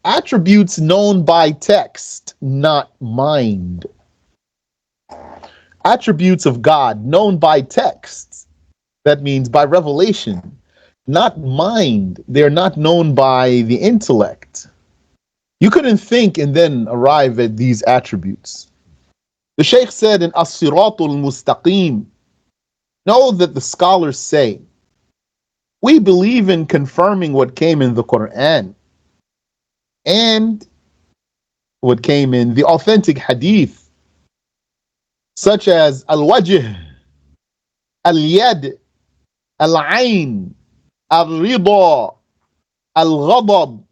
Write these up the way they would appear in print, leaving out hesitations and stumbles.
Attributes known by text, not mind. Attributes of God known by text. That means by revelation, not mind. They're not known by the intellect. You couldn't think and then arrive at these attributes. The Shaykh said in As-Siratul Mustaqim, know that the scholars say, we believe in confirming what came in the Qur'an and what came in the authentic hadith, such as al-wajh, al-yad, al-ayn, al-rida, al-ghadab,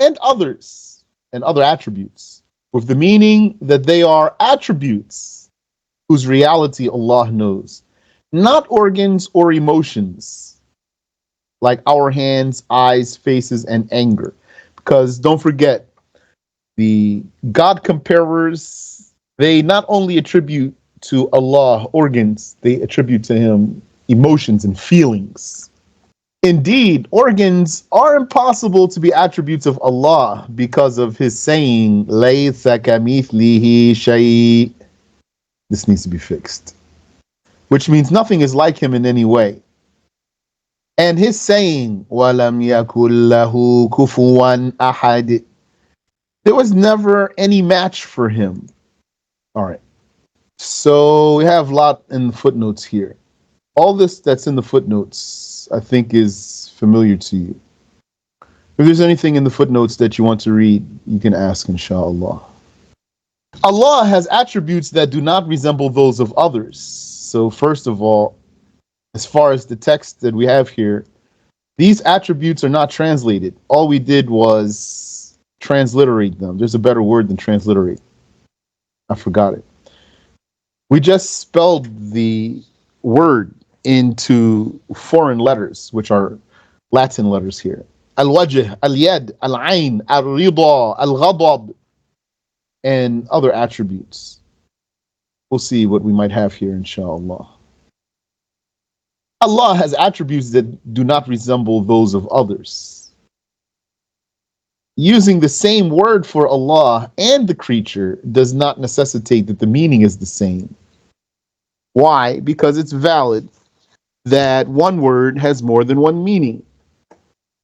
and others, and other attributes, with the meaning that they are attributes whose reality Allah knows, not organs or emotions, like our hands, eyes, faces, and anger. Because don't forget, the God comparers, they not only attribute to Allah organs, they attribute to Him emotions and feelings. Indeed, organs are impossible to be attributes of Allah because of His saying, "Laysa kamithlihi shay." This needs to be fixed, which means nothing is like Him in any way. And His saying, "Walam yakul lahu kufuwan ahad." There was never any match for Him. All right. So we have a lot in the footnotes here. All this that's in the footnotes, I think, is familiar to you. If there's anything in the footnotes that you want to read, you can ask, inshallah. Allah has attributes that do not resemble those of others. So first of all, as far as the text that we have here, these attributes are not translated. All we did was transliterate them. There's a better word than transliterate. I forgot it. We just spelled the word into foreign letters, which are Latin letters here. Al-wajh, al-yad, al-ayn, al-rida, al-ghadab, and other attributes. We'll see what we might have here, inshallah. Allah has attributes that do not resemble those of others. Using the same word for Allah and the creature does not necessitate that the meaning is the same. Why? Because it's valid that one word has more than one meaning.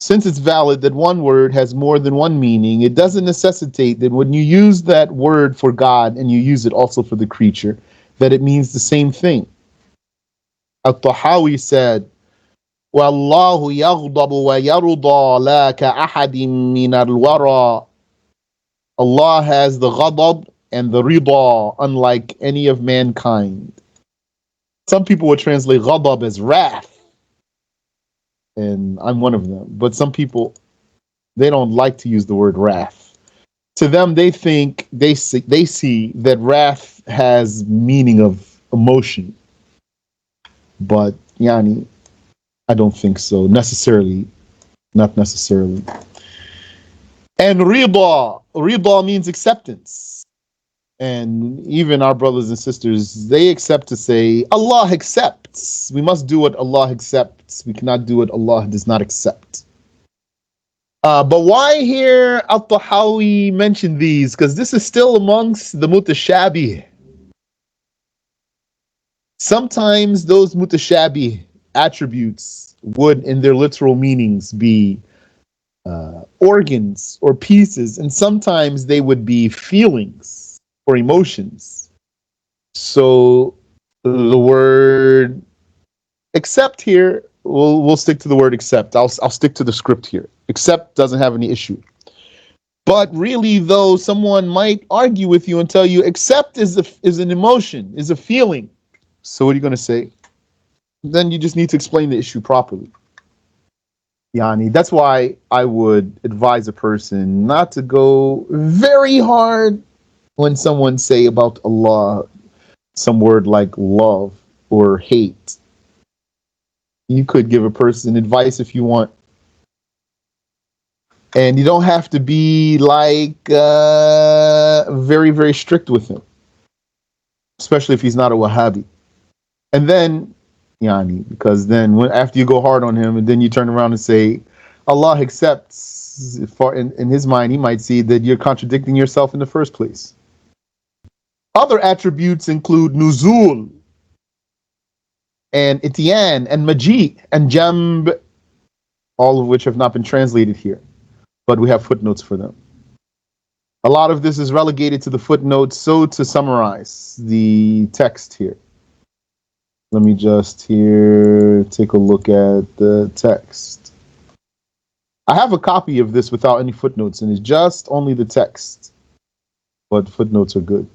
Since it's valid that one word has more than one meaning, it doesn't necessitate that when you use that word for God and you use it also for the creature, that it means the same thing. Al-Tahawi said, وَاللَّهُ يَغْضَبُ وَيَرْضَى لَا كَأَحَدٍ مِّنَ الْوَرَى. Allah has the ghadab and the rida, unlike any of mankind. Some people would translate ghadab as wrath, and I'm one of them. But some people, they don't like to use the word wrath. To them, they think, they see that wrath has meaning of emotion. But, yani, I don't think so. Necessarily. Not necessarily. And rida means acceptance. And even our brothers and sisters, they accept to say, Allah accepts. We must do what Allah accepts. We cannot do what Allah does not accept. But why here Al-Tahawi mentioned these? Because this is still amongst the mutashabih. Sometimes those mutashabih attributes would, in their literal meanings, be organs or pieces, and sometimes they would be feelings or emotions. So the word accept here, we'll stick to the word accept. I'll stick to the script here. Accept doesn't have any issue. But really, though, someone might argue with you and tell you accept is an emotion, is a feeling. So what are you going to say? Then you just need to explain the issue properly. Yani, that's why I would advise a person not to go very hard when someone say about Allah some word like love or hate. You could give a person advice if you want. And you don't have to be like very, very strict with him. Especially if he's not a Wahhabi. And then, yani, because then after you go hard on him and then you turn around and say, Allah accepts, for in his mind, he might see that you're contradicting yourself in the first place. Other attributes include nuzul and ityan and maji and jamb, all of which have not been translated here, but we have footnotes for them. A lot of this is relegated to the footnotes. So to summarize the text here, let me just here take a look at the text. I have a copy of this without any footnotes, and it's just only the text, but footnotes are good.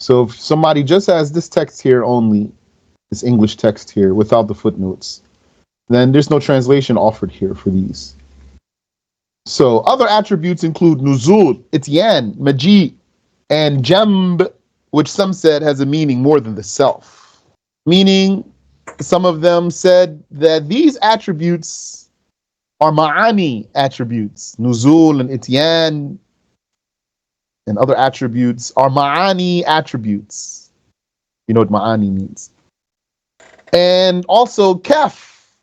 So if somebody just has this text here only, this English text here without the footnotes, then there's no translation offered here for these. So other attributes include nuzul, ityan, maji, and jamb, which some said has a meaning more than the self. Meaning, some of them said that these attributes are ma'ani attributes. Nuzul and ityan and other attributes are ma'ani attributes. You know what ma'ani means. And also kaf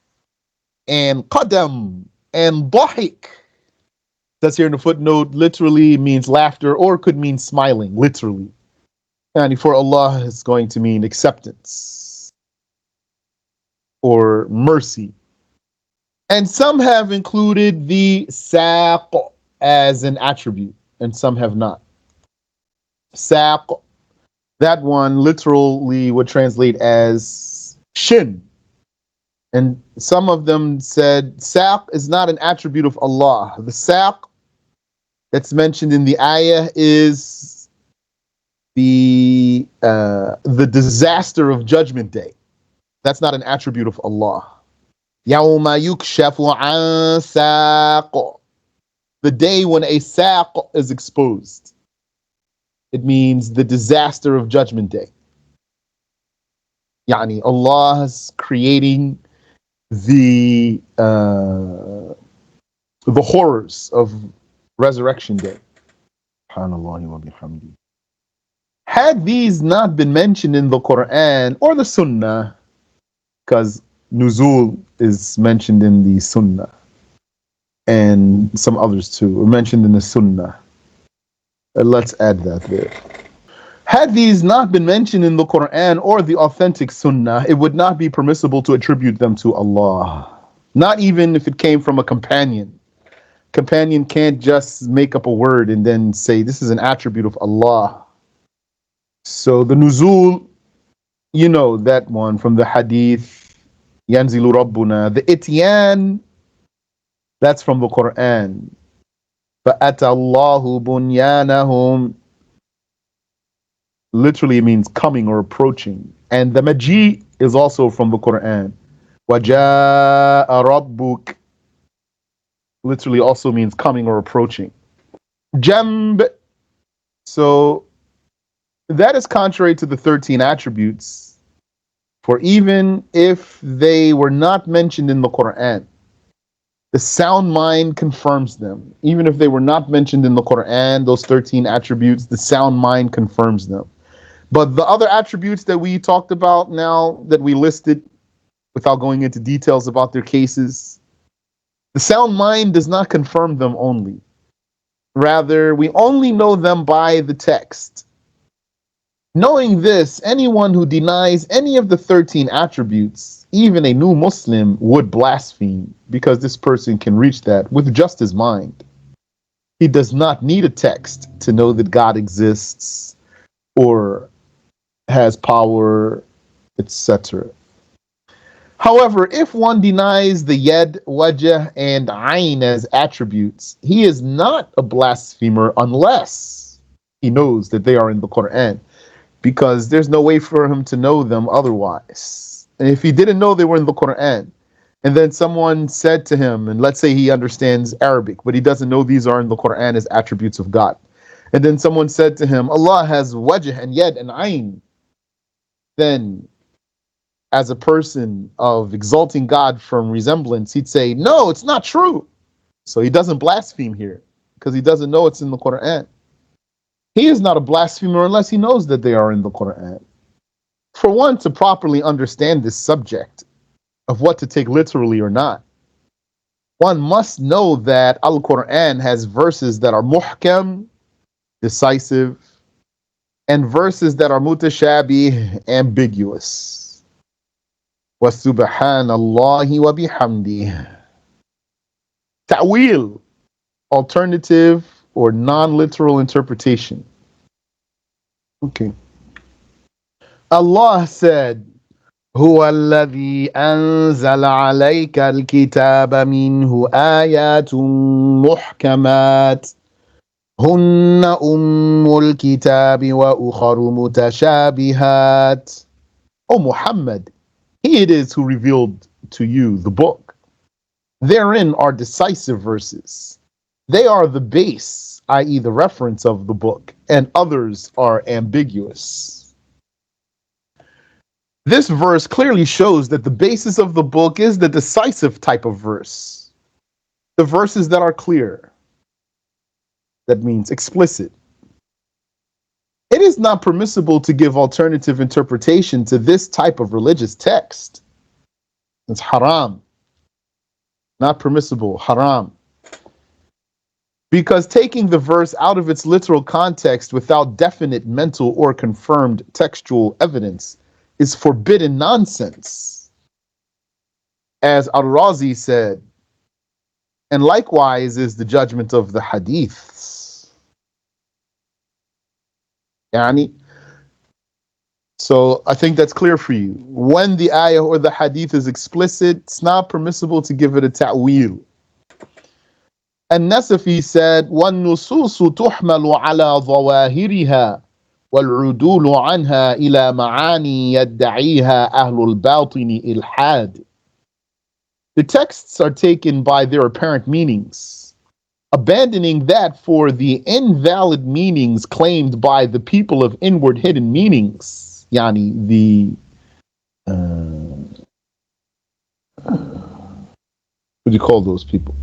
and qadam and dahik. That's here in the footnote, literally means laughter or could mean smiling, literally. And for Allah, it's going to mean acceptance or mercy. And some have included the saq as an attribute, and some have not. Saq, that one literally would translate as shin. And some of them said saq is not an attribute of Allah. The saq that's mentioned in the ayah is the disaster of Judgment Day. That's not an attribute of Allah. يَوْمَ يُكْشَفُ عَنْ سَاقٍ. The day when a saq is exposed. It means the disaster of Judgment Day. Yani Allah's creating the horrors of Resurrection Day. SubhanAllah wa bihamdi. Had these not been mentioned in the Qur'an or the Sunnah, because nuzul is mentioned in the Sunnah, and some others too are mentioned in the Sunnah. Let's add that there. Had these not been mentioned in the Qur'an or the authentic Sunnah, it would not be permissible to attribute them to Allah. Not even if it came from a companion. Companion can't just make up a word and then say this is an attribute of Allah. So the nuzul, you know that one from the hadith, yanzilu rabbuna. The ityan, that's from the Qur'an. فَأَتَى اللَّهُ بُنْيَانَهُمْ, literally means coming or approaching. And the maji is also from the Qur'an. وَجَاءَ رَبُّكَ literally also means coming or approaching. Jamb, so that is contrary to the 13 attributes, for even if they were not mentioned in the Qur'an, the sound mind confirms them. Even if they were not mentioned in the Qur'an, those 13 attributes, the sound mind confirms them. But the other attributes that we talked about now, that we listed, without going into details about their cases, the sound mind does not confirm them only. Rather, we only know them by the text. Knowing this, anyone who denies any of the 13 attributes, even a new Muslim, would blaspheme, because this person can reach that with just his mind. He does not need a text to know that God exists or has power, etc. However, if one denies the yad, wajh, and ayn as attributes, he is not a blasphemer unless he knows that they are in the Qur'an, because there's no way for him to know them otherwise. And if he didn't know they were in the Qur'an, and then someone said to him, and let's say he understands Arabic, but he doesn't know these are in the Qur'an as attributes of God, and then someone said to him, Allah has wajh and yad and ayn, then as a person of exalting God from resemblance, he'd say, no, it's not true. So he doesn't blaspheme here because he doesn't know it's in the Qur'an. He is not a blasphemer unless he knows that they are in the Qur'an. For one to properly understand this subject of what to take literally or not, one must know that Al-Qur'an has verses that are muhkam, decisive, and verses that are mutashabih, ambiguous. Wa subhanallahi wa bihamdi. Ta'wil, alternative or non-literal interpretation. Okay. Allah said, هو الذي أنزل عليك الكتاب منه آيات محكمات هن أم الكتاب وأخر متشابهات. O Muhammad, he it is who revealed to you the book. Therein are decisive verses. They are the base, i.e. the reference of the book, and others are ambiguous. This verse clearly shows that the basis of the book is the decisive type of verse. The verses that are clear. That means explicit. It is not permissible to give alternative interpretation to this type of religious text. It's haram. Not permissible, haram. Because taking the verse out of its literal context without definite mental or confirmed textual evidence is forbidden nonsense. As Al-Razi said, and likewise is the judgment of the hadiths. Yani, so I think that's clear for you. When the ayah or the hadith is explicit, it's not permissible to give it a ta'wil. And Nasafi said, وَالنُّصُوصُ تُحْمَلُ عَلَى ظَوَاهِرِهَا وَالْعُدُولُ عَنْهَا إِلَى مَعَانِي يَدَّعِيهَا أَهْلُ الْبَاطِنِ إِلْحَادٍ. The texts are taken by their apparent meanings, abandoning that for the invalid meanings claimed by the people of inward hidden meanings. Yani the what do you call those people?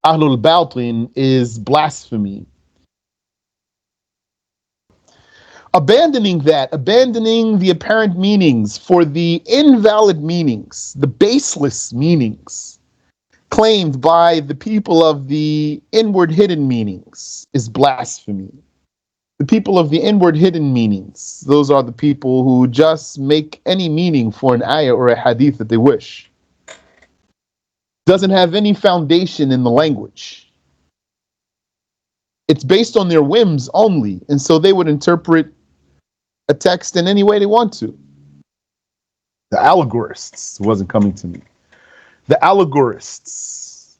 Ahlul Batin is blasphemy. Abandoning the apparent meanings for the invalid meanings, the baseless meanings claimed by the people of the inward hidden meanings is blasphemy. The people of the inward hidden meanings, those are the people who just make any meaning for an ayah or a hadith that they wish. Doesn't have any foundation in the language. It's based on their whims only, and so they would interpret a text in any way they want to. The allegorists wasn't coming to me. The allegorists.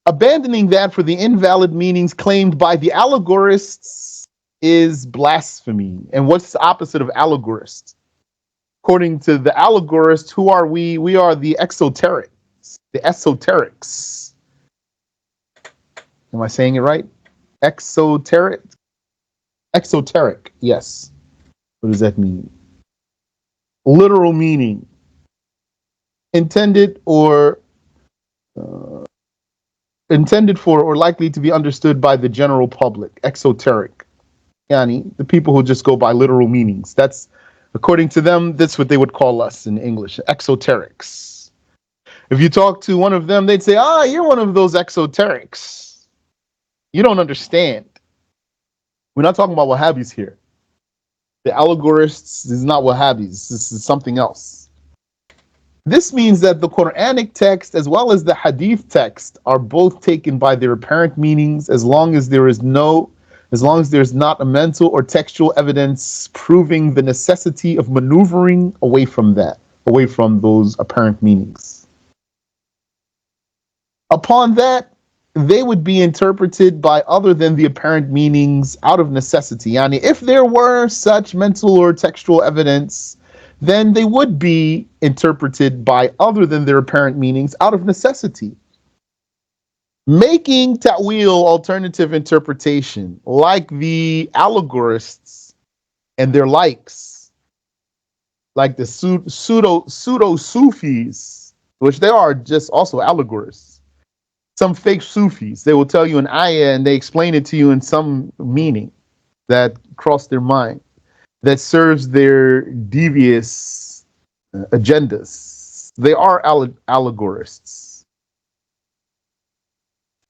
Abandoning that for the invalid meanings claimed by the allegorists is blasphemy. And what's the opposite of allegorists? According to the allegorists, who are we? We are the exoterics. The esoterics. Am I saying it right? Exoteric? Exoteric, yes. What does that mean? Literal meaning. Intended for or likely to be understood by the general public. Exoteric. Yani, the people who just go by literal meanings. That's, according to them, that's what they would call us in English, exoterics. If you talk to one of them, they'd say, you're one of those exoterics. You don't understand. We're not talking about Wahhabis here. The allegorists is not Wahhabis. This is something else. This means that the Quranic text as well as the Hadith text are both taken by their apparent meanings as long as there's not a mental or textual evidence proving the necessity of maneuvering away from those apparent meanings. Upon that, they would be interpreted by other than the apparent meanings out of necessity. Yani, if there were such mental or textual evidence, then they would be interpreted by other than their apparent meanings out of necessity. Making ta'wil, alternative interpretation, like the allegorists and their likes, like the pseudo-Sufis, which they are just also allegorists. Some fake Sufis, they will tell you an ayah and they explain it to you in some meaning that crossed their mind, that serves their devious agendas. They are allegorists.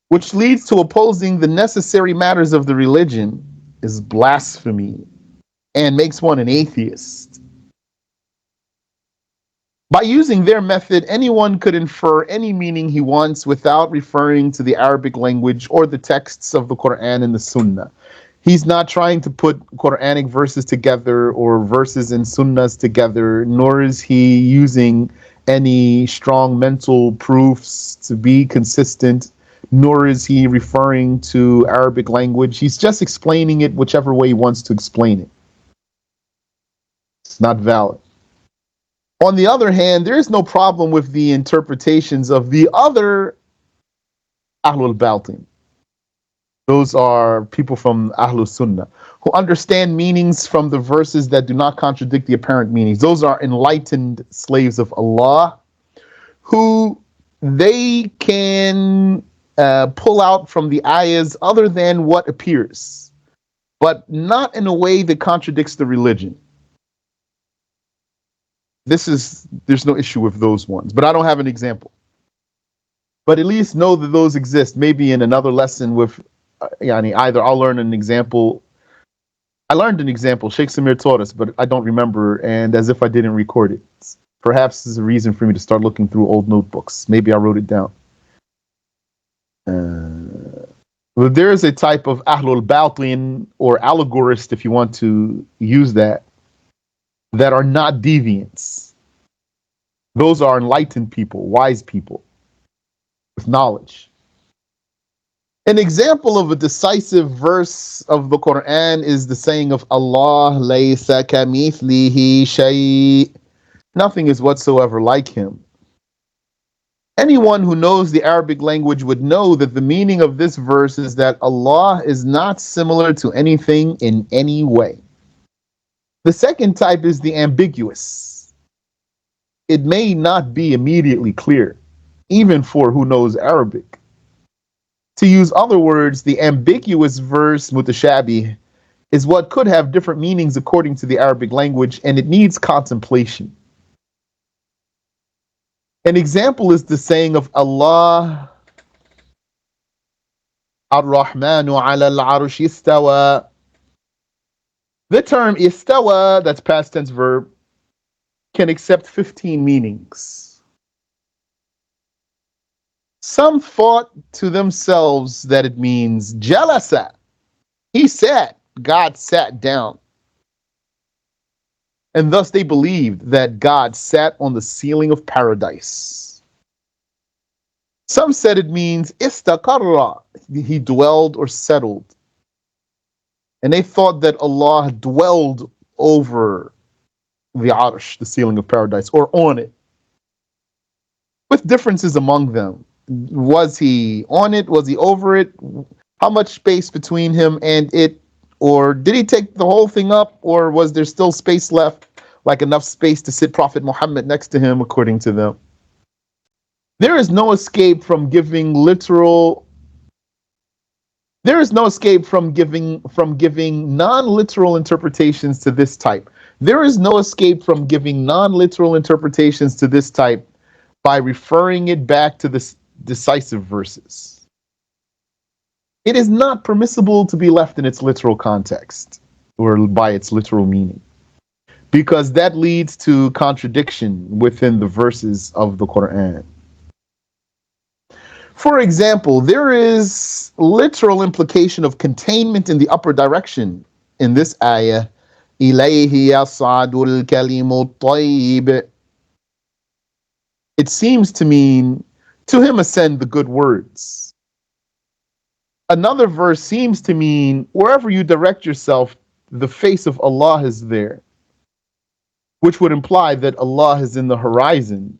which leads to opposing the necessary matters of the religion, is blasphemy and makes one an atheist. By using their method, anyone could infer any meaning he wants without referring to the Arabic language or the texts of the Qur'an and the Sunnah. He's not trying to put Quranic verses together or verses and Sunnahs together, nor is he using any strong mental proofs to be consistent, nor is he referring to Arabic language. He's just explaining it whichever way he wants to explain it. It's not valid. On the other hand, there is no problem with the interpretations of the other Ahlul Batin. Those are people from Ahlul Sunnah who understand meanings from the verses that do not contradict the apparent meanings. Those are enlightened slaves of Allah who they can pull out from the ayahs other than what appears, but not in a way that contradicts the religion. There's no issue with those ones, but I don't have an example. But at least know that those exist. Maybe in another lesson with, either I'll learn an example. I learned an example. Sheikh Samir taught us, but I don't remember, and as if I didn't record it. Perhaps there's a reason for me to start looking through old notebooks. Maybe I wrote it down. Well, there is a type of Ahlul Batin or allegorist, if you want to use that are not deviants. Those are enlightened people, wise people with knowledge. An example of a decisive verse of the Qur'an is the saying of Allah, Laysa kamithlihi shay. Nothing is whatsoever like him. Anyone who knows the Arabic language would know that the meaning of this verse is that Allah is not similar to anything in any way. The second type is the ambiguous. It may not be immediately clear, even for who knows Arabic. To use other words, the ambiguous verse mutashabih is what could have different meanings according to the Arabic language, and it needs contemplation. An example is the saying of Allah, Ar-Rahmanu ala al-arsh istawa. The term istawa, that's past tense verb, can accept 15 meanings. Some thought to themselves that it means jalasa. He sat, God sat down. And thus they believed that God sat on the ceiling of paradise. Some said it means istaqarra, he dwelled or settled. And they thought that Allah dwelled over the arsh, the ceiling of paradise, or on it, with differences among them. Was he on it? Was he over it? How much space between him and it? Or did he take the whole thing up? Or was there still space left, like enough space to sit Prophet Muhammad next to him, according to them? There is no escape from giving non-literal interpretations to this type. There is no escape from giving non-literal interpretations to this type by referring it back to the decisive verses. It is not permissible to be left in its literal context or by its literal meaning, because that leads to contradiction within the verses of the Qur'an. For example, there is literal implication of containment in the upper direction in this ayah. إِلَيْهِ يَصْعَدُ الْكَلِمُ الطَّيِّبُ. It seems to mean, to him ascend the good words. Another verse seems to mean, wherever you direct yourself, the face of Allah is there, which would imply that Allah is in the horizon.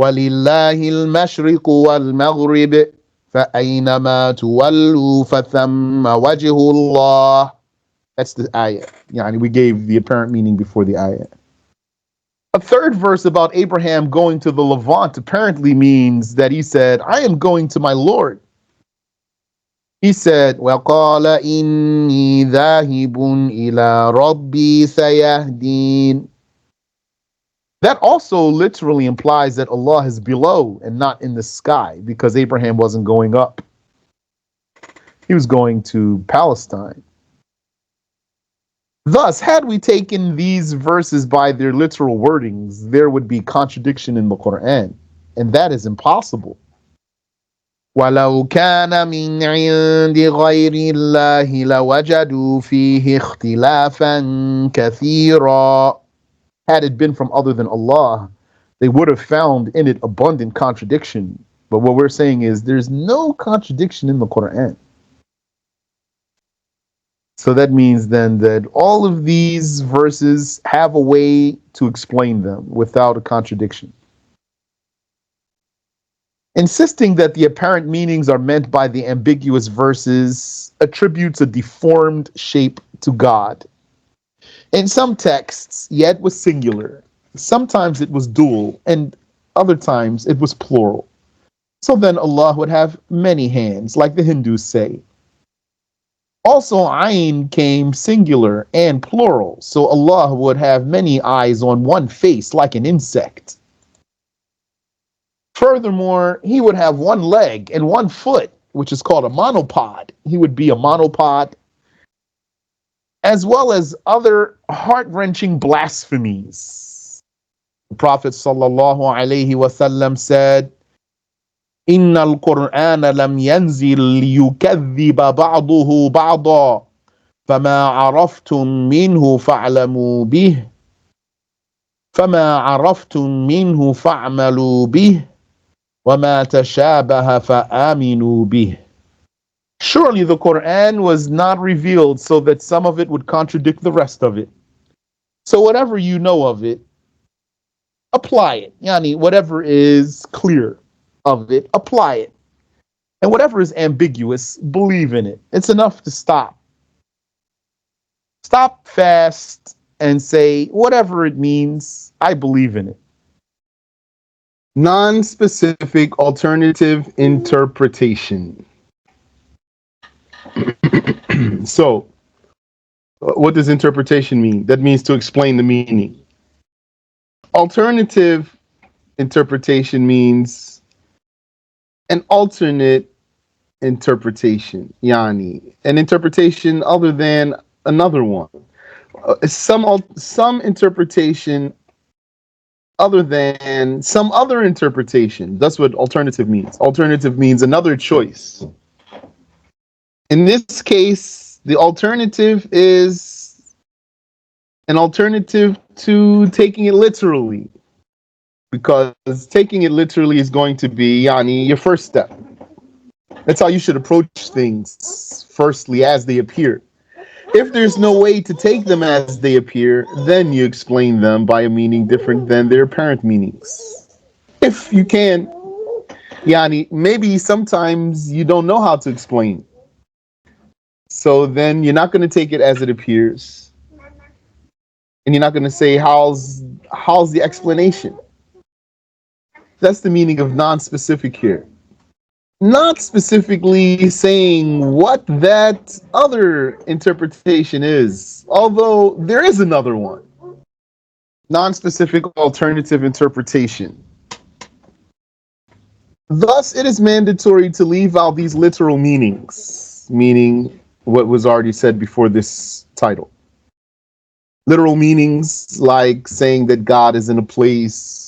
وَلِلَّهِ الْمَشْرِقُ وَالْمَغْرِبُ فَأَيْنَمَا تُوَلُّوا فَثَمَّ وَجْهُ اللَّهِ. That's the ayah. We gave the apparent meaning before the ayah. A third verse about Abraham going to the Levant apparently means that he said, I am going to my Lord. He said, وَقَالَ إِنِّي ذَاهِبٌ إِلَىٰ رَبِّي سَيَهْدِينِ. That also literally implies that Allah is below and not in the sky, because Abraham wasn't going up. He was going to Palestine. Thus, had we taken these verses by their literal wordings, there would be contradiction in the Qur'an, and that is impossible. وَلَوْ كَانَ مِنْ عِنْدِ غَيْرِ اللَّهِ لَوَجَدُوا فِيهِ اخْتِلَافًا كَثِيرًا. Had it been from other than Allah, they would have found in it abundant contradiction. But what we're saying is there's no contradiction in the Qur'an. So that means then that all of these verses have a way to explain them without a contradiction. Insisting that the apparent meanings are meant by the ambiguous verses attributes a deformed shape to God. In some texts, yet was singular. Sometimes it was dual, and other times it was plural. So then Allah would have many hands, like the Hindus say. Also, Ayn came singular and plural, so Allah would have many eyes on one face, like an insect. Furthermore, he would have one leg and one foot, which is called a monopod. He would be a monopod, as well as other heart-wrenching blasphemies. The Prophet ﷺ said, إِنَّ الْقُرْآنَ لَمْ يَنْزِلْ لِيُكَذِّبَ بَعْضُهُ بَعْضًا فَمَا عَرَفْتُم مِّنْهُ فَاعْلَمُوا بِهِ فَمَا عَرَفْتُم مِّنْهُ فَاعْمَلُوا بِهِ وَمَا تَشَابَهَ فَآمِنُوا بِهِ. Surely the Qur'an was not revealed so that some of it would contradict the rest of it. So whatever you know of it, apply it. Yani, whatever is clear of it, apply it. And whatever is ambiguous, believe in it. It's enough to stop. Stop fast and say, whatever it means, I believe in it. Non-specific alternative interpretation. So, what does interpretation mean? That means to explain the meaning. Alternative interpretation means an alternate interpretation, yani an interpretation other than another one. Some interpretation other than some other interpretation. That's what alternative means. Alternative means another choice. In this case, the alternative is an alternative to taking it literally, because taking it literally is going to be yani your first step. That's how you should approach things, firstly as they appear. If there's no way to take them as they appear, then you explain them by a meaning different than their apparent meanings. If you can, yani maybe sometimes you don't know how to explain. So then you're not going to take it as it appears. And you're not going to say, how's the explanation? That's the meaning of non-specific here. Not specifically saying what that other interpretation is, although there is another one. Non-specific alternative interpretation. Thus, it is mandatory to leave out these literal meanings, meaning what was already said before this title. Literal meanings like saying that God is in a place,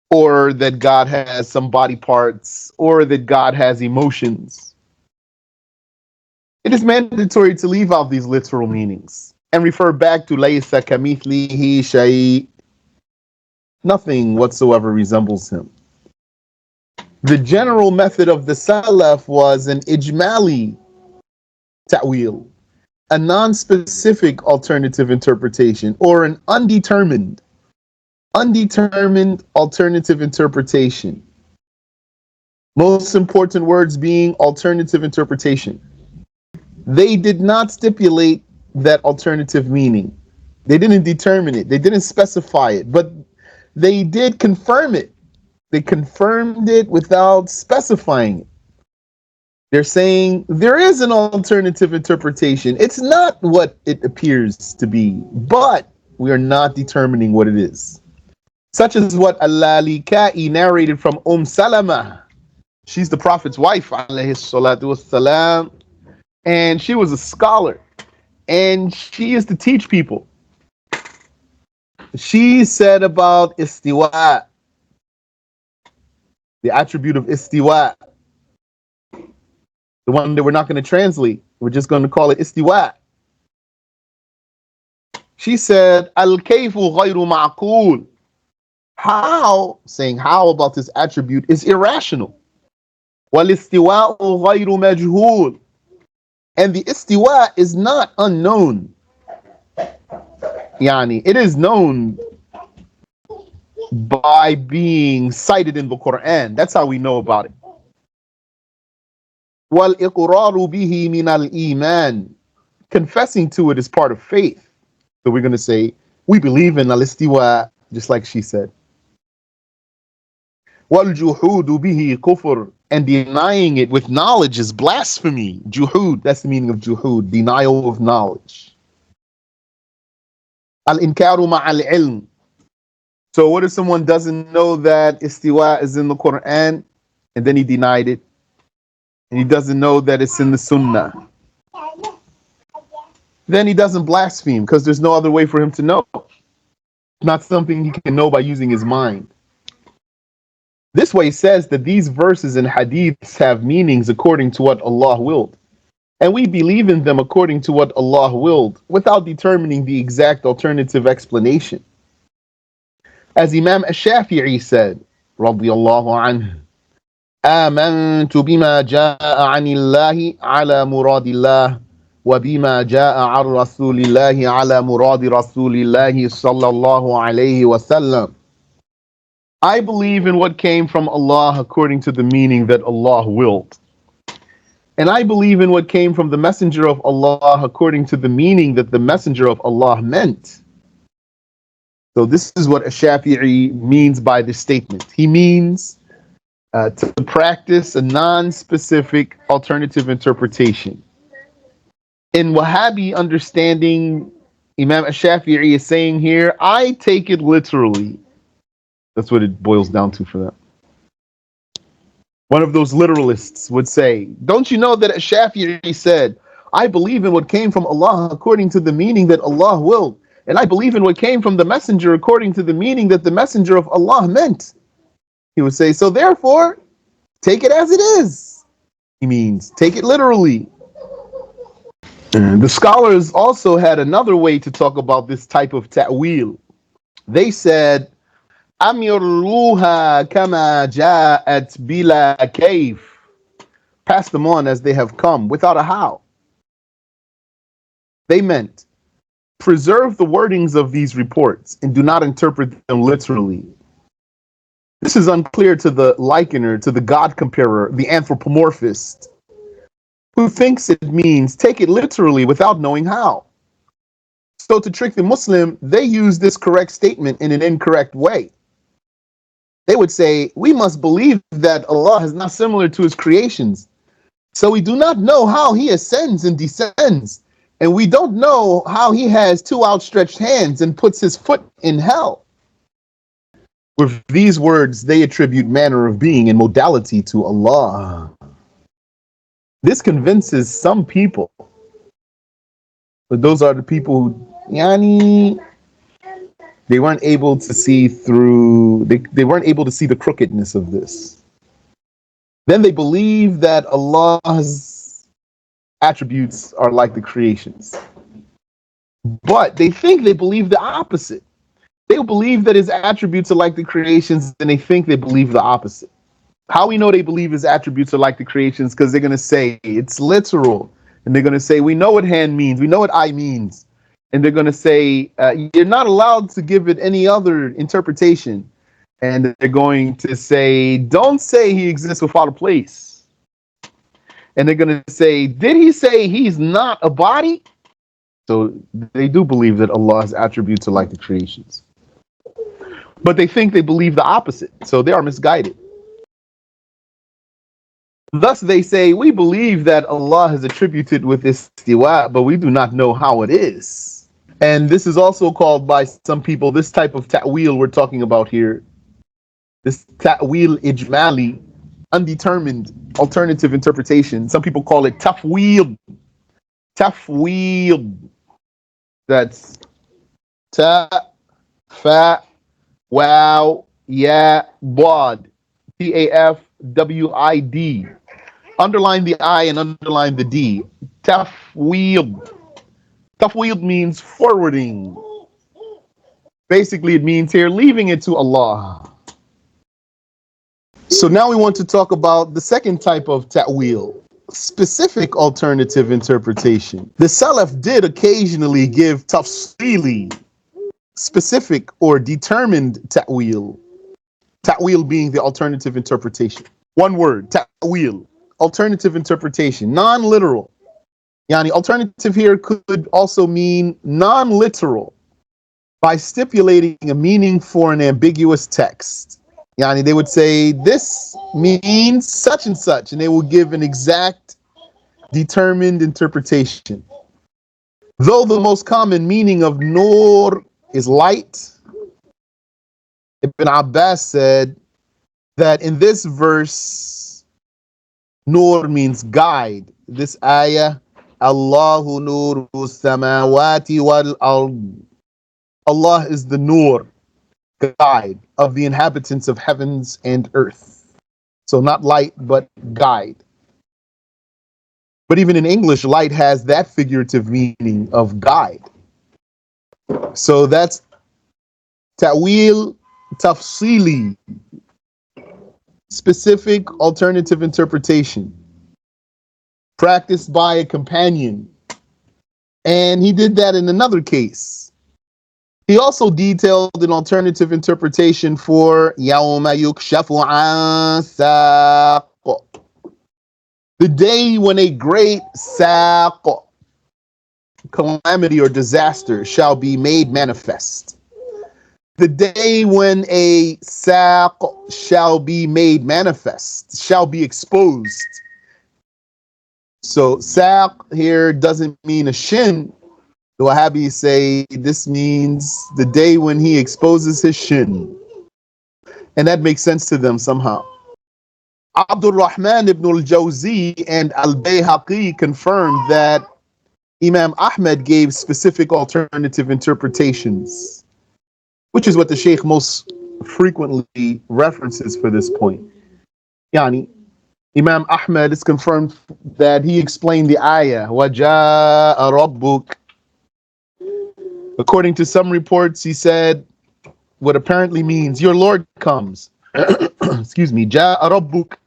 or that God has some body parts, or that God has emotions. It is mandatory to leave out these literal meanings and refer back to laysa kamithlihi shay. Nothing whatsoever resembles him. The general method of the Salaf was an ijmali ta'wil, a non-specific alternative interpretation, or an undetermined alternative interpretation. Most important words being alternative interpretation. They did not stipulate that alternative meaning. They didn't determine it. They didn't specify it, but they did confirm it. They confirmed it without specifying it. They're saying there is an alternative interpretation. It's not what it appears to be, but we are not determining what it is. Such as what Al-Lalika'i narrated from Salama. She's the Prophet's wife, alayhi salatu wassalam. And she was a scholar. And she used to teach people. She said about istiwa, the attribute of istiwa, the one that we're not going to translate. We're just going to call it istiwa. She said, al-kayfu ghayru ma'qul. How, saying how about this attribute is irrational. Wal-istiwa'u ghayru majhul. And the istiwa is not unknown. Yani, it is known by being cited in the Qur'an. That's how we know about it. Wal-iqraru bihi min al-iman. Confessing to it is part of faith. So we're going to say, we believe in al-istiwa, just like she said. Wal-juhudu bihi kufr. And denying it with knowledge is blasphemy. Juhud, that's the meaning of juhud, denial of knowledge. Al-inkaru ma'al ilm. So what if someone doesn't know that istiwa is in the Qur'an and then he denied it? And he doesn't know that it's in the Sunnah. Then he doesn't blaspheme because there's no other way for him to know. Not something he can know by using his mind. This way says that these verses and hadiths have meanings according to what Allah willed. And we believe in them according to what Allah willed, without determining the exact alternative explanation. As Imam Ash-Shafi'i said, radiyallahu anhu, آمنت بما جاء عن الله على مراد الله وبما جاء عن رسول الله على مراد رسول الله صلى الله عليه وسلم. I believe in what came from Allah according to the meaning that Allah willed. And I believe in what came from the Messenger of Allah according to the meaning that the Messenger of Allah meant. So this is what Ash-Shafi'i means by this statement. He means to practice a non-specific alternative interpretation. In Wahhabi understanding, Imam Ash-Shafi'i is saying here, I take it literally. That's what it boils down to for them. One of those literalists would say, don't you know that Ash-Shafi'i said, I believe in what came from Allah according to the meaning that Allah willed, and I believe in what came from the Messenger according to the meaning that the Messenger of Allah meant. He would say, so therefore, take it as it is. He means, take it literally. And the scholars also had another way to talk about this type of ta'wil. They said, Amirruha kama ja'at bila kayf. Pass them on as they have come, without a how. They meant, preserve the wordings of these reports and do not interpret them literally. This is unclear to the likener, to the God comparer, the anthropomorphist, who thinks it means take it literally without knowing how. So to trick the Muslim, they use this correct statement in an incorrect way. They would say, we must believe that Allah is not similar to his creations. So we do not know how he ascends and descends. And we don't know how he has two outstretched hands and puts his foot in hell. With these words, they attribute manner of being and modality to Allah. This convinces some people. But those are the people who, they weren't able to see through, they weren't able to see the crookedness of this. Then they believe that Allah's attributes are like the creations. But they think they believe the opposite. They believe that his attributes are like the creations, and they think they believe the opposite. How we know they believe his attributes are like the creations? Because they're going to say it's literal. And they're going to say, we know what hand means. We know what eye means. And they're going to say, you're not allowed to give it any other interpretation. And they're going to say, don't say he exists without a place. And they're going to say, did he say he's not a body? So they do believe that Allah's attributes are like the creations. But they think they believe the opposite. So they are misguided. Thus they say, we believe that Allah is attributed with istiwa, but we do not know how it is. And this is also called by some people, this type of ta'wil we're talking about here, this ta'wil ijmali, undetermined alternative interpretation. Some people call it tafwid. Tafweed. That's ta, fa, wow, ya, wad. Tafwid. Underline the I and underline the D. Tafweed. Tafweed means forwarding. Basically, it means here leaving it to Allah. So now we want to talk about the second type of ta'wil, specific alternative interpretation. The Salaf did occasionally give tafsili, specific or determined ta'wil. Ta'wil being the alternative interpretation. One word, ta'wil, alternative interpretation, non-literal. Yani alternative here could also mean non-literal by stipulating a meaning for an ambiguous text. Yani they would say this means such and such, and they will give an exact determined interpretation. Though the most common meaning of nur is light, Ibn Abbas said that in this verse, nur means guide. This ayah, Allahu nuru samawati wal ard. Allah is the nur, guide of the inhabitants of heavens and earth. So not light, but guide. But even in English, light has that figurative meaning of guide. So that's ta'wil tafsili, specific alternative interpretation, practiced by a companion. And he did that in another case. He also detailed an alternative interpretation for يَوْمَ يُكْشَفُ عَنْ سَاقٍ, the day when a great saq, calamity or disaster, shall be made manifest. The day when a saq shall be made manifest, shall be exposed. So saq here doesn't mean a shin. The Wahhabis say this means the day when he exposes his shin. And that makes sense to them somehow. Abdul Rahman ibn al-Jawzi and al-Bayhaqi confirmed that Imam Ahmed gave specific alternative interpretations, which is what the Shaykh most frequently references for this point. Yani, Imam Ahmed is confirmed that he explained the ayah, وَجَاءَ رَبُّكَ. According to some reports, he said what apparently means your Lord comes. Excuse me, Ja'a Rabbuk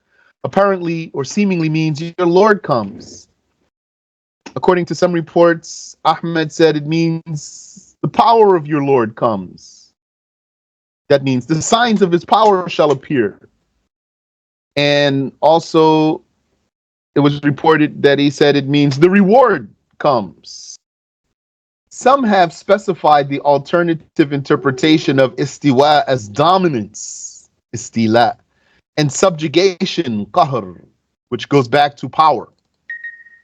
apparently or seemingly means your Lord comes. According to some reports, Ahmed said it means the power of your Lord comes. That means the signs of his power shall appear. And also, it was reported that he said it means the reward comes. Some have specified the alternative interpretation of istiwa as dominance, istila, and subjugation, qahr, which goes back to power.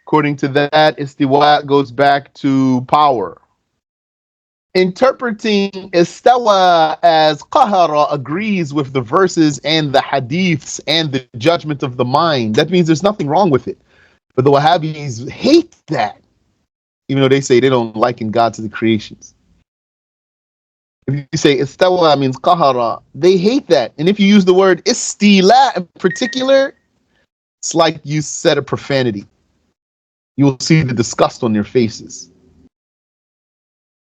According to that, istiwa goes back to power. Interpreting istawa as qahara agrees with the verses and the hadiths and the judgment of the mind. That means there's nothing wrong with it. But the Wahhabis hate that, even though they say they don't liken God to the creations. If you say istawa means qahara, they hate that. And if you use the word istila in particular, it's like you said a profanity. You will see the disgust on their faces.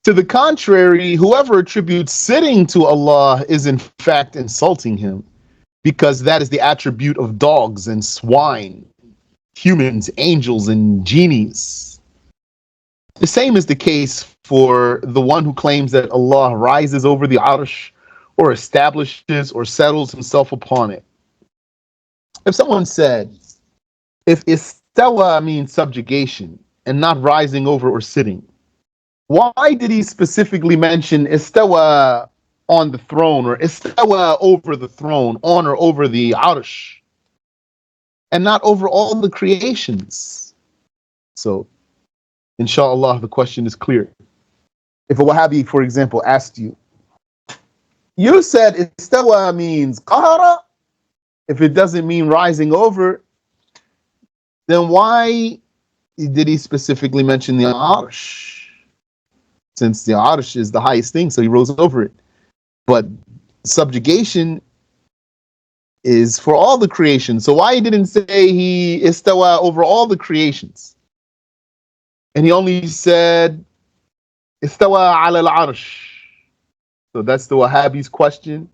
To the contrary, whoever attributes sitting to Allah is in fact insulting him, because that is the attribute of dogs and swine, humans, angels, and genies. The same is the case for the one who claims that Allah rises over the arsh or establishes or settles himself upon it. If someone said, if istawa means subjugation and not rising over or sitting, why did he specifically mention istawa on the throne or istawa over the throne, on or over the arsh, and not over all the creations? So, inshallah, the question is clear. If a Wahhabi, for example, asked you, you said istawa means qahara, if it doesn't mean rising over, then why did he specifically mention the Arsh? Since the Arsh is the highest thing, so he rose over it. But subjugation is for all the creation. So why he didn't say he istawa over all the creations? And he only said istawa ala al-arsh. So that's the Wahhabi's question,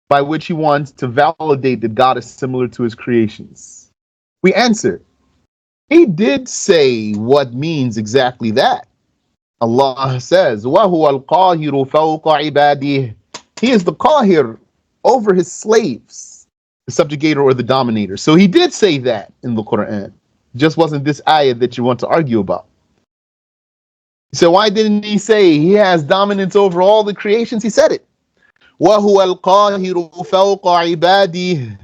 by which he wants to validate that God is similar to his creations. We answer, he did say what means exactly that. Allah says, وَهُوَ الْقَاهِرُ فَوْقَ عِبَادِهِ. He is the qahir over his slaves, the subjugator or the dominator. So he did say that in the Qur'an. Just wasn't this ayah that you want to argue about. So why didn't he say he has dominance over all the creations? He said it. وَهُوَ الْقَاهِرُ فَوْقَ عِبَادِهِ.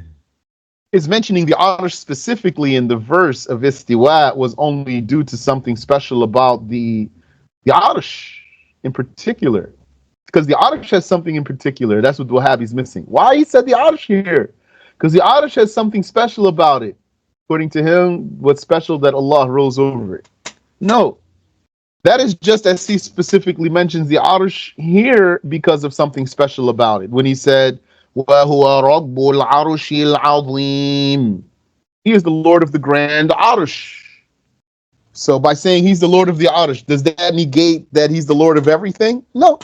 His mentioning the Arsh specifically in the verse of Istiwa was only due to something special about the Arsh in particular. Because the Arsh has something in particular. That's what the Wahhabi's missing. Why he said the Arsh here? Because the Arsh has something special about it. According to him, what's special that Allah rose over it? No. That is just as he specifically mentions the Arsh here because of something special about it. When he said, وَهُوَ رَبُّ الْعَرْشِ الْعَظِيمِ. He is the Lord of the grand Arsh. So by saying he's the Lord of the Arsh, does that negate that he's the Lord of everything? No.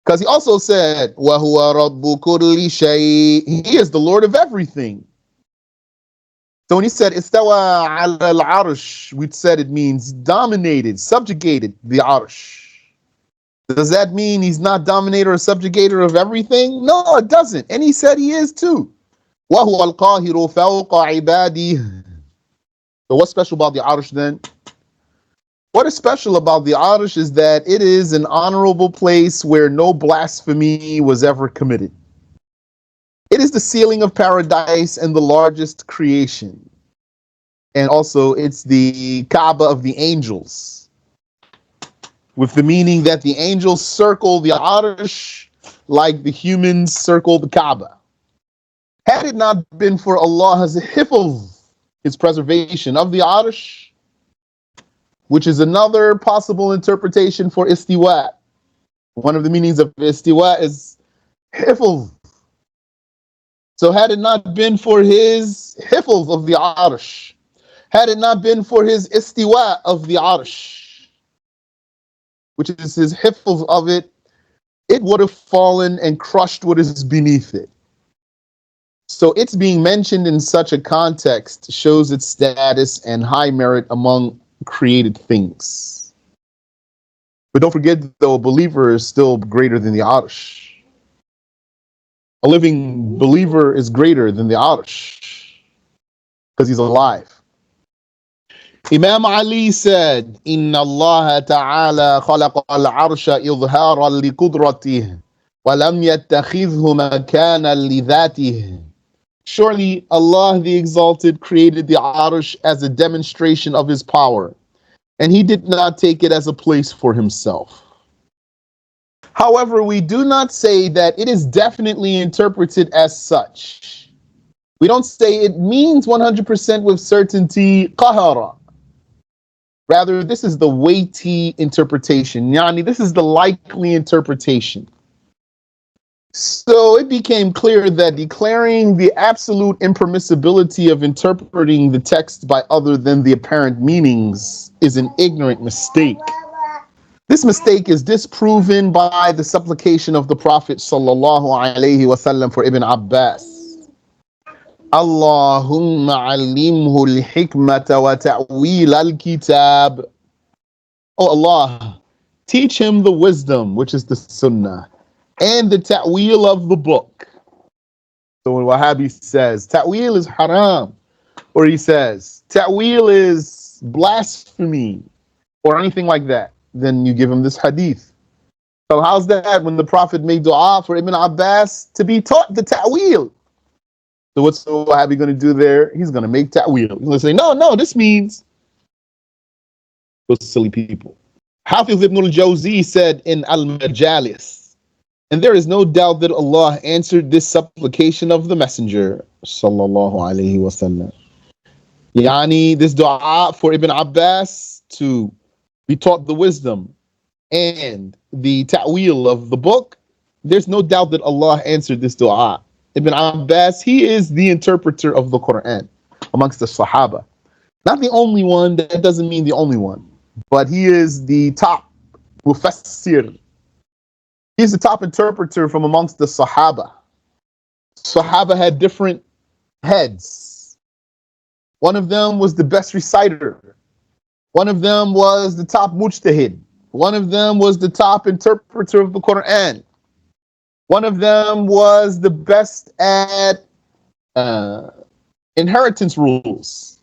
Because he also said, وَهُوَ رَبُّ كُلِّ شَيْءٍ. He is the Lord of everything. So when he said istawa ala al-arsh, we said it means dominated, subjugated the arsh. Does that mean he's not dominator or subjugator of everything? No, it doesn't. And he said he is too. وَهُوَ الْقَاهِرُ فَوْقَ عِبَادِهِ. So what's special about the arsh then? What is special about the arsh is that it is an honorable place where no blasphemy was ever committed. It is the ceiling of paradise and the largest creation. And also it's the Kaaba of the angels, with the meaning that the angels circle the Arsh like the humans circle the Kaaba. Had it not been for Allah's hifz, his preservation of the Arsh, which is another possible interpretation for istiwa. One of the meanings of istiwa is hifz. So had it not been for his hifz of the Arsh, had it not been for his istiwa of the Arsh, which is his hifz of it, it would have fallen and crushed what is beneath it. So its being mentioned in such a context shows its status and high merit among created things. But don't forget, though, a believer is still greater than the Arsh. A living believer is greater than the Arsh because he's alive. Imam Ali said, Inna Allah ta'ala khalaqa al-arsha idharan li qudratih wa lam yattakhidhu makanan li dhatih. Surely Allah the Exalted created the Arsh as a demonstration of his power, and he did not take it as a place for himself. However, we do not say that it is definitely interpreted as such. We don't say it means 100% with certainty, qahara. Rather, this is the weighty interpretation. Yani, this is the likely interpretation. So it became clear that declaring the absolute impermissibility of interpreting the text by other than the apparent meanings is an ignorant mistake. This mistake is disproven by the supplication of the Prophet sallallahu alaihi wasallam for Ibn Abbas. Allahumma allimhu al-hikmata wa ta'wil al-kitab. Oh Allah, teach him the wisdom, which is the Sunnah, and the ta'wil of the book. So when Wahhabi says ta'wil is haram, or he says ta'wil is blasphemy, or anything like that, then you give him this hadith. So how's that when the Prophet made dua for Ibn Abbas to be taught the ta'wil? So what's the Wahhabi going to do there? He's going to make ta'wil. He's going to say, no, this means those silly people. Hafiz ibn al-Jawzi said in Al-Majalis, and there is no doubt that Allah answered this supplication of the Messenger sallallahu alaihi wasallam. Yani, this dua for Ibn Abbas to be taught the wisdom and the ta'wil of the book, there's no doubt that Allah answered this dua. Ibn Abbas, he is the interpreter of the Qur'an amongst the Sahaba. Not the only one, that doesn't mean the only one, but he is the top mufassir. He's the top interpreter from amongst the Sahaba. Sahaba had different heads. One of them was the best reciter. One of them was the top mujtahid. One of them was the top interpreter of the Qur'an. One of them was the best at inheritance rules.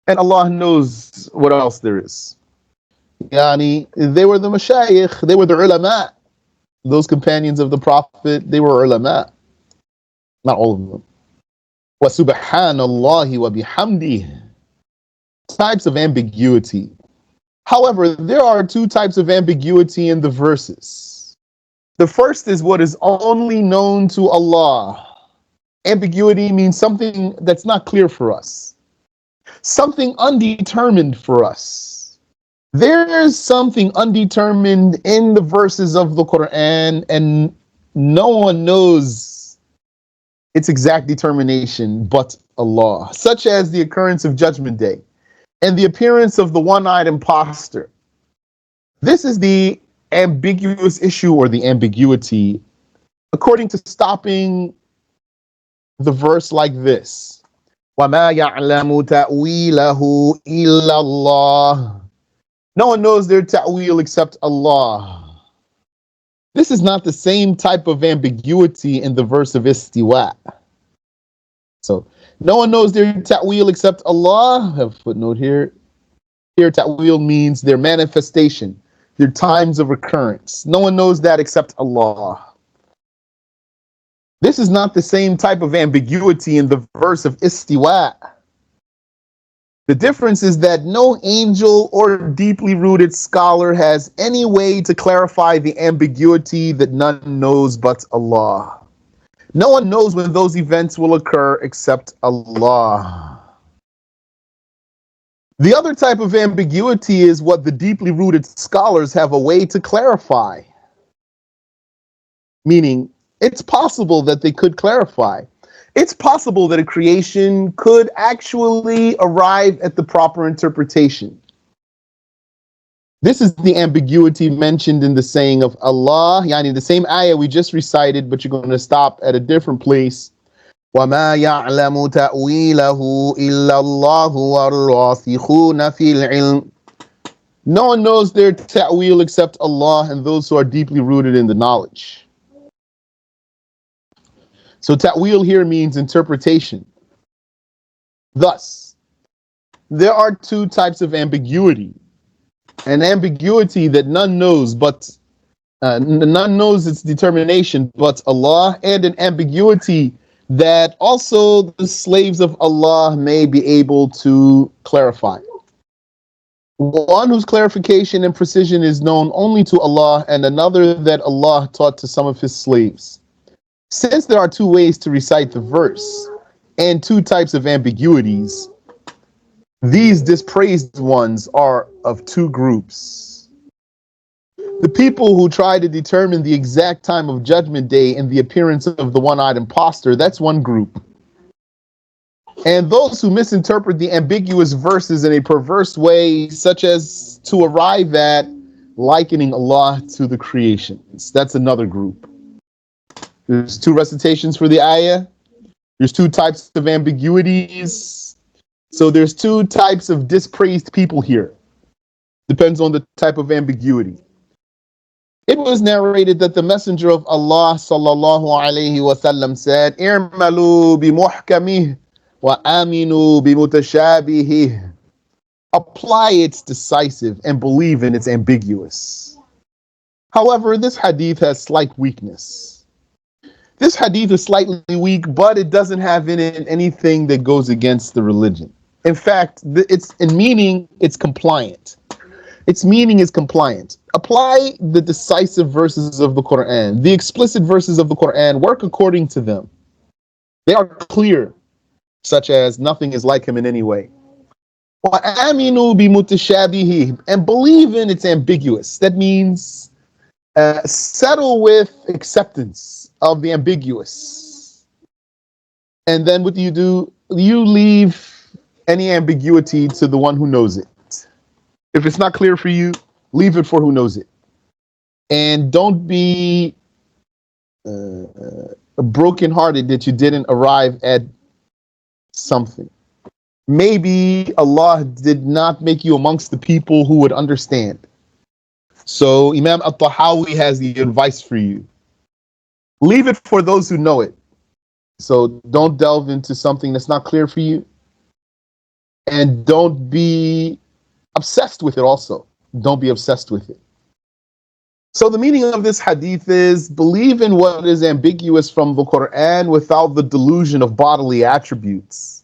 And Allah knows what else there is. Yani, they were the mashayikh, they were the ulama. Those companions of the Prophet, they were ulama. Not all of them. Wa subhanallahi wa bihamdih. Types of ambiguity. However, there are two types of ambiguity in the verses. The first is what is only known to Allah. Ambiguity means something that's not clear for us, something undetermined for us. There's something undetermined in the verses of the Quran, and no one knows its exact determination but Allah, such as the occurrence of Judgment Day and the appearance of the one-eyed imposter. This is the ambiguous issue, or the ambiguity, according to stopping the verse like this. وَمَا يَعْلَمُ تَأْوِيلَهُ إِلَّا اللَّهُ. No one knows their ta'wil except Allah. This is not the same type of ambiguity in the verse of istiwa. So, no one knows their ta'wil except Allah. I have a footnote here. Here, ta'wil means their manifestation, their times of recurrence. No one knows that except Allah. This is not the same type of ambiguity in the verse of istiwa. The difference is that no angel or deeply rooted scholar has any way to clarify the ambiguity that none knows but Allah. No one knows when those events will occur except Allah. The other type of ambiguity is what the deeply rooted scholars have a way to clarify. Meaning, it's possible that they could clarify. It's possible that a creation could actually arrive at the proper interpretation. This is the ambiguity mentioned in the saying of Allah, yani the same ayah we just recited, but you're going to stop at a different place. وَمَا يَعْلَمُ تَأْوِيلَهُ إِلَّا اللَّهُ وَالرَّاسِخُونَ فِي الْعِلْمِ. No one knows their ta'wil except Allah and those who are deeply rooted in the knowledge. So ta'wil here means interpretation. Thus, there are two types of ambiguity. An ambiguity that none knows none knows its determination but Allah, and an ambiguity that also the slaves of Allah may be able to clarify. One whose clarification and precision is known only to Allah, and another that Allah taught to some of his slaves. Since there are two ways to recite the verse and two types of ambiguities, these dispraised ones are of two groups. The people who try to determine the exact time of Judgment Day and the appearance of the one-eyed imposter, that's one group. And those who misinterpret the ambiguous verses in a perverse way, such as to arrive at likening Allah to the creations, that's another group. There's two recitations for the ayah. There's two types of ambiguities. So there's two types of dispraised people here. Depends on the type of ambiguity. It was narrated that the Messenger of Allah sallallahu alaihi wasallam said, "I'malu bi muhkamih wa aminu bi mutashabihih." Apply its decisive and believe in its ambiguous. However, this hadith has slight weakness. This hadith is slightly weak, but it doesn't have in it anything that goes against the religion. In fact, it's in meaning, it's compliant. Its meaning is compliant. Apply the decisive verses of the Qur'an, the explicit verses of the Qur'an, work according to them. They are clear, such as nothing is like him in any way. وَآمِنُوا بِمُتَشَابِهِ, and believe in its ambiguous. That means settle with acceptance of the ambiguous. And then what do? You leave any ambiguity to the one who knows it. If it's not clear for you, leave it for who knows it. And don't be brokenhearted that you didn't arrive at something. Maybe Allah did not make you amongst the people who would understand. So Imam At-Tahawi has the advice for you. Leave it for those who know it. So don't delve into something that's not clear for you. And don't be obsessed with it also. Don't be obsessed with it. So the meaning of this hadith is believe in what is ambiguous from the Qur'an without the delusion of bodily attributes.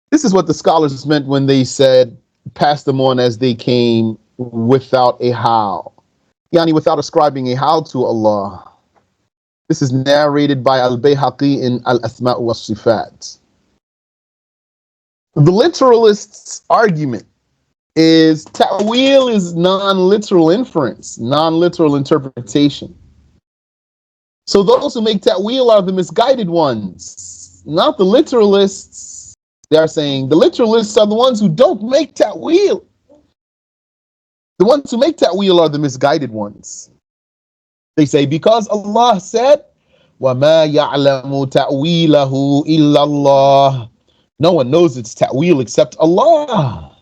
This is what the scholars meant when they said, pass them on as they came without a how. Yani without ascribing a how to Allah. This is narrated by Al-Bayhaqi in Al-Asma' wa Sifat. The literalist's argument is ta'wil is non-literal inference, non-literal interpretation. So those who make ta'wil are the misguided ones, not the literalists. They are saying the literalists are the ones who don't make ta'wil. The ones who make ta'wil are the misguided ones. They say because Allah said, وَمَا يَعْلَمُ تَأْوِيلَهُ إِلَّا اللَّهُ. No one knows its ta'wil except Allah.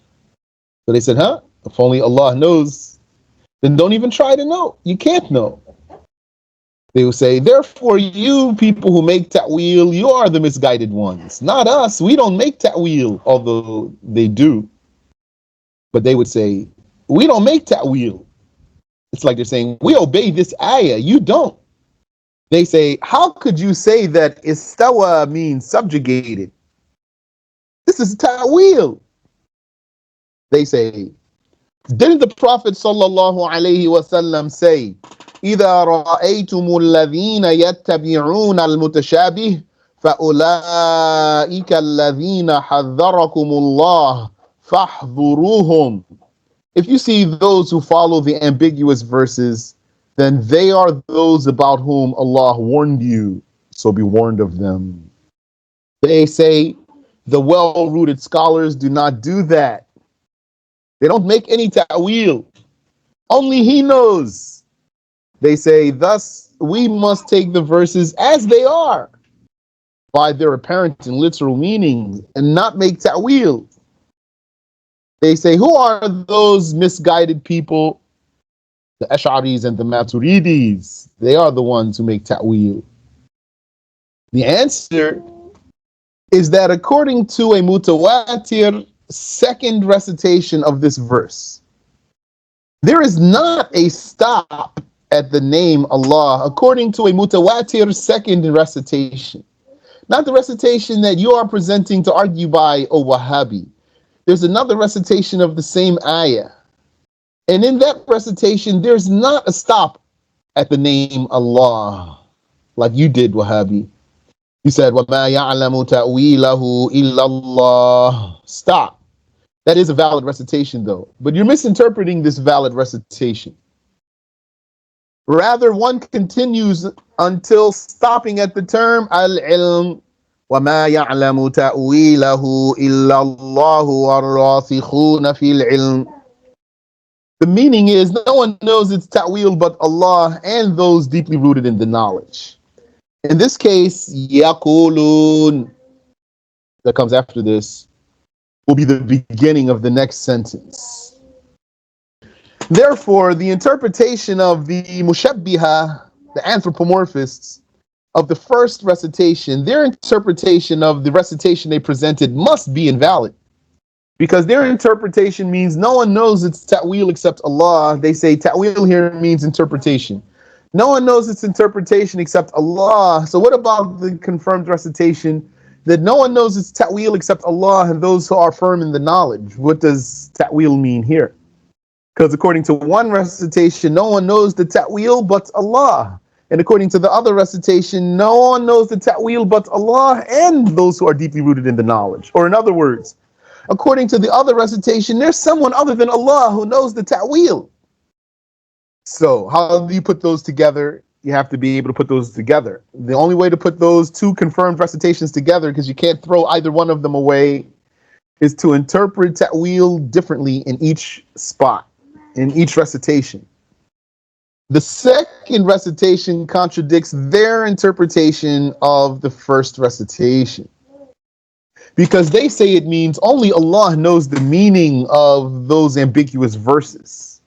So they said, if only Allah knows, then don't even try to know. You can't know. They will say, therefore, you people who make ta'wil, you are the misguided ones, not us. We don't make ta'wil, although they do. But they would say, we don't make ta'wil. It's like they're saying, we obey this ayah, you don't. They say, how could you say that istawa means subjugated? This is ta'wil. They say, didn't the Prophet sallallahu alayhi wasallam say, إِذَا رَأَيْتُمُ الَّذِينَ يَتَّبِعُونَ الْمُتَشَابِهِ فَأُولَٰئِكَ الَّذِينَ حَذَّرَكُمُ اللَّهُ فَاحْذُرُوهُمْ. If you see those who follow the ambiguous verses, then they are those about whom Allah warned you, so be warned of them. They say, the well-rooted scholars do not do that. They don't make any ta'wil. Only He knows. They say, thus, we must take the verses as they are, by their apparent and literal meanings, and not make ta'wil. They say, who are those misguided people? The Ash'aris and the Maturidis. They are the ones who make ta'wil. The answer is that according to a mutawatir second recitation of this verse, there is not a stop at the name Allah according to a mutawatir second recitation. Not the recitation that you are presenting to argue by, O Wahhabi. There's another recitation of the same ayah. And in that recitation, there's not a stop at the name Allah, like you did, Wahhabi. You said, وَمَا يَعْلَمُ تَأْوِيلَهُ إِلَّا اللَّهُ. Stop. That is a valid recitation, though. But you're misinterpreting this valid recitation. Rather, one continues until stopping at the term al-ilm. وَمَا يَعْلَمُ تَأْوِيلَهُ إِلَّا اللَّهُ وَالرَّاسِخُونَ فِي الْعِلْمِ. The meaning is, no one knows its ta'wil but Allah and those deeply rooted in the knowledge. In this case, يَقُولُونَ, that comes after this, will be the beginning of the next sentence. Therefore, the interpretation of the mushabbiha, the anthropomorphists, of the first recitation, their interpretation of the recitation they presented must be invalid. Because their interpretation means no one knows its ta'wil except Allah. They say ta'wil here means interpretation. No one knows its interpretation except Allah. So what about the confirmed recitation that no one knows its ta'wil except Allah and those who are firm in the knowledge? What does ta'wil mean here? Because according to one recitation, no one knows the ta'wil but Allah. And according to the other recitation, no one knows the ta'wil but Allah and those who are deeply rooted in the knowledge. Or in other words, According to the other recitation, there's someone other than Allah who knows the ta'wil. So how do you put those together? You have to be able to put those together. The only way to put those two confirmed recitations together, because you can't throw either one of them away, is to interpret ta'wil differently in each spot, in each recitation. The second recitation contradicts their interpretation of the first recitation, because they say it means only Allah knows the meaning of those ambiguous verses.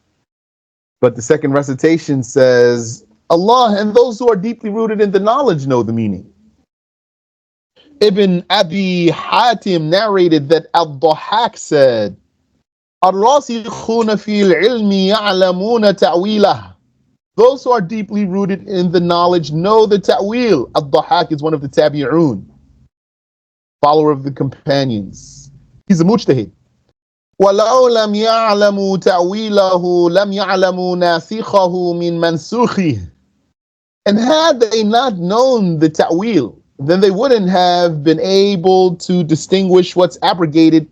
But the second recitation says Allah and those who are deeply rooted in the knowledge know the meaning. Ibn Abi Hatim narrated that Al-Dhahak said, "Ar-rasikhuna fil ilmi ya'lamuna ta'wilah." Those who are deeply rooted in the knowledge know the ta'wil. Al-Dhahak is one of the tabi'un, follower of the companions. He's a mujtahid. وَلَوْ لَمْ يَعْلَمُوا تَعْوِيلَهُ لَمْ يَعْلَمُوا نَاسِخَهُ مِنْ مَنْسُخِهِ. And had they not known the ta'wil, then they wouldn't have been able to distinguish what's abrogated,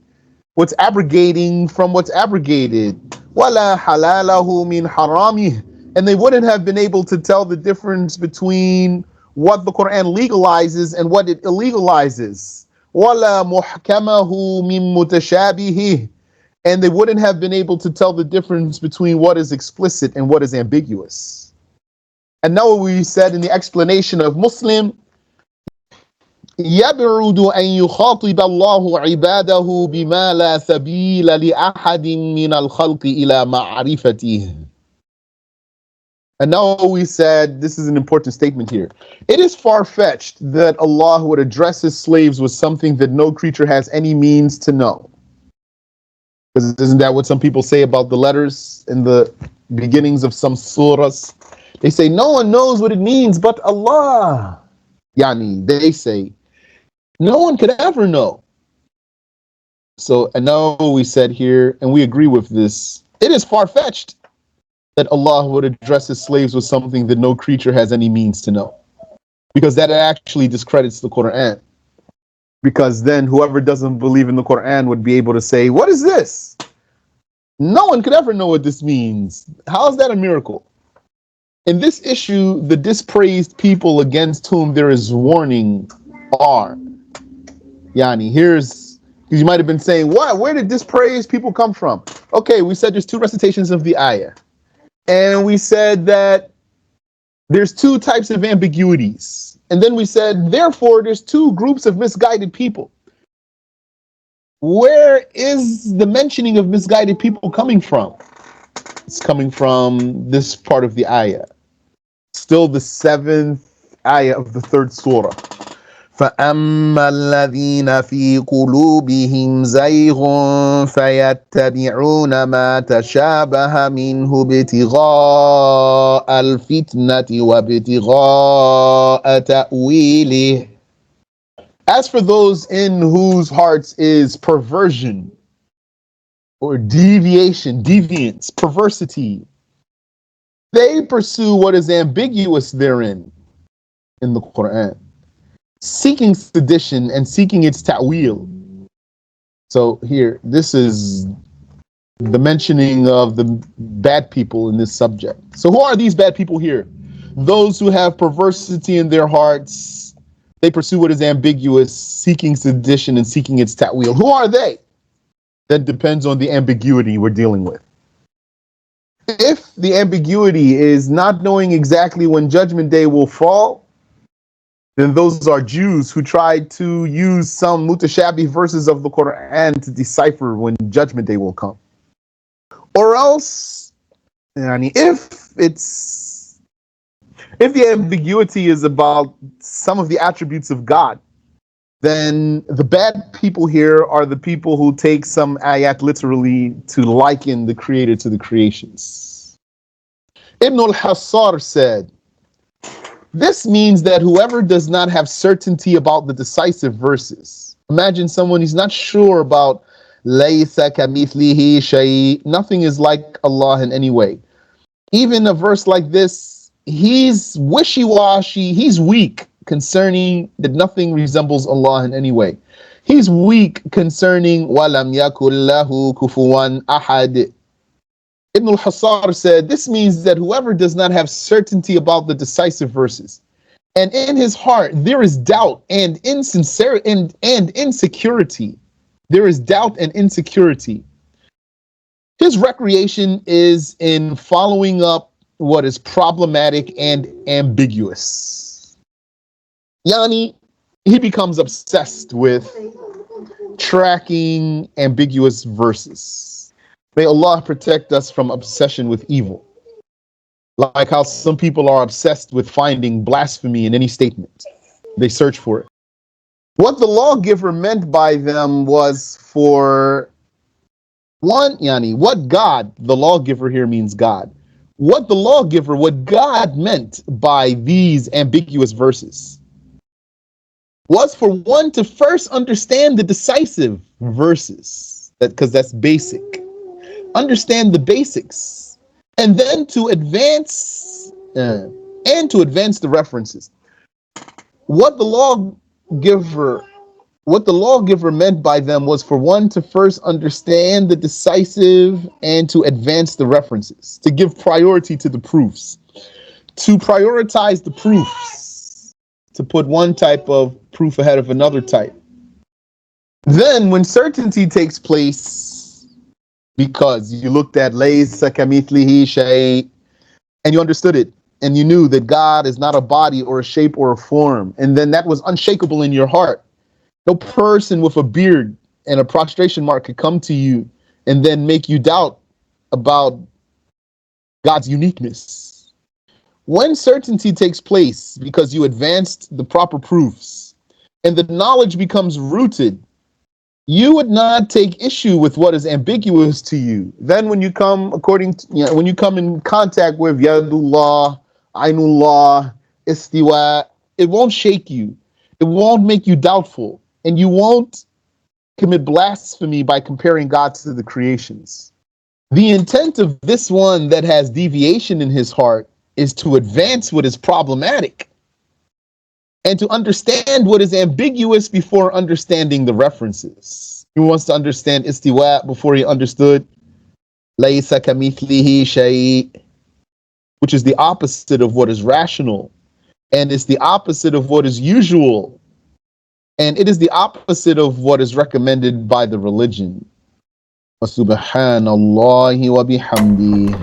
what's abrogating from what's abrogated. وَلَا حَلَالَهُ مِنْ حَرَامِهِ. And they wouldn't have been able to tell the difference between what the Qur'an legalizes and what it illegalizes. وَلَا مُحْكَمَهُ مِنْ مُتَشَابِهِ. And they wouldn't have been able to tell the difference between what is explicit and what is ambiguous. And now what we said in the explanation of Muslim, يَبْعُدُ أَن يُخَاطِبَ اللَّهُ عِبَادَهُ بِمَا لَا سَبِيلَ لِأَحَدٍ مِنَ الْخَلْقِ إِلَى مَعْرِفَتِهِ. And now we said, this is an important statement here. It is far-fetched that Allah would address his slaves with something that no creature has any means to know. Because isn't that what some people say about the letters in the beginnings of some surahs? They say, no one knows what it means but Allah. Yani, they say, no one could ever know. So, and now we said here, and we agree with this, it is far-fetched that Allah would address his slaves with something that no creature has any means to know. Because that actually discredits the Qur'an. Because then whoever doesn't believe in the Qur'an would be able to say, what is this? No one could ever know what this means. How is that a miracle? In this issue, the dispraised people against whom there is warning are. Yani, here's, because you might have been saying, what? Where did dispraised people come from? Okay, we said there's two recitations of the ayah. And we said that there's two types of ambiguities. And then we said, therefore, there's two groups of misguided people. Where is the mentioning of misguided people coming from? It's coming from this part of the ayah. Still the 7th ayah of the 3rd surah. فَأَمَّا الَّذِينَ فِي قُلُوبِهِمْ زَيْغٌ فَيَتَّبِعُونَ مَا تَشَابَهَ مِنْهُ ابْتِغَاءَ الْفِتْنَةِ وَابْتِغَاءَ تَأْوِيلِهِ. As for those in whose hearts is perversion or deviation, deviance, perversity, they pursue what is ambiguous therein in the Qur'an, seeking sedition and seeking its ta'wil. So here, this is the mentioning of the bad people in this subject. So who are these bad people here? Those who have perversity in their hearts. They pursue what is ambiguous, seeking sedition and seeking its ta'wil. Who are they? That depends on the ambiguity we're dealing with. If the ambiguity is not knowing exactly when Judgment Day will fall, then those are Jews who tried to use some mutashabih verses of the Qur'an to decipher when Judgment Day will come. Or else, if the ambiguity is about some of the attributes of God, then the bad people here are the people who take some ayat literally to liken the creator to the creations. Ibn al-Hassar said, this means that whoever does not have certainty about the decisive verses, imagine someone who's not sure about laysa kamithlihi shay, nothing is like Allah in any way. Even a verse like this, he's wishy-washy, he's weak concerning that nothing resembles Allah in any way. He's weak concerning walam yakul lahu kufuwan ahad. Ibn al-Hasar said, this means that whoever does not have certainty about the decisive verses, and in his heart there is doubt and insincerity and insecurity. There is doubt and insecurity. His recreation is in following up what is problematic and ambiguous. Yani, he becomes obsessed with tracking ambiguous verses. May Allah protect us from obsession with evil. Like how some people are obsessed with finding blasphemy in any statement. They search for it. What the lawgiver meant by them was for one, yani, what God, the lawgiver here means God. What God meant by these ambiguous verses was for one to first understand the decisive verses, because that's basic. Understand the basics, and then to advance the references. What the lawgiver meant by them was for one to first understand the decisive and to advance the references, to give priority to the proofs, to prioritize the proofs, to put one type of proof ahead of another type. Then when certainty takes place, because you looked at laysa kamithlihi shay and you understood it, and you knew that God is not a body or a shape or a form, and then that was unshakable in your heart. No person with a beard and a prostration mark could come to you and then make you doubt about God's uniqueness. When certainty takes place because you advanced the proper proofs and the knowledge becomes rooted, you would not take issue with what is ambiguous to you. Then when you come when you come in contact with Yadullah, Ainullah, Istiwa, it won't shake you. It won't make you doubtful. And you won't commit blasphemy by comparing God to the creations. The intent of this one that has deviation in his heart is to advance what is problematic and to understand what is ambiguous before understanding the references. He wants to understand istiwa before he understood laysa kamithlihi shay, which is the opposite of what is rational, and it's the opposite of what is usual, and it is the opposite of what is recommended by the religion. Subhanallahi wa bihamdi.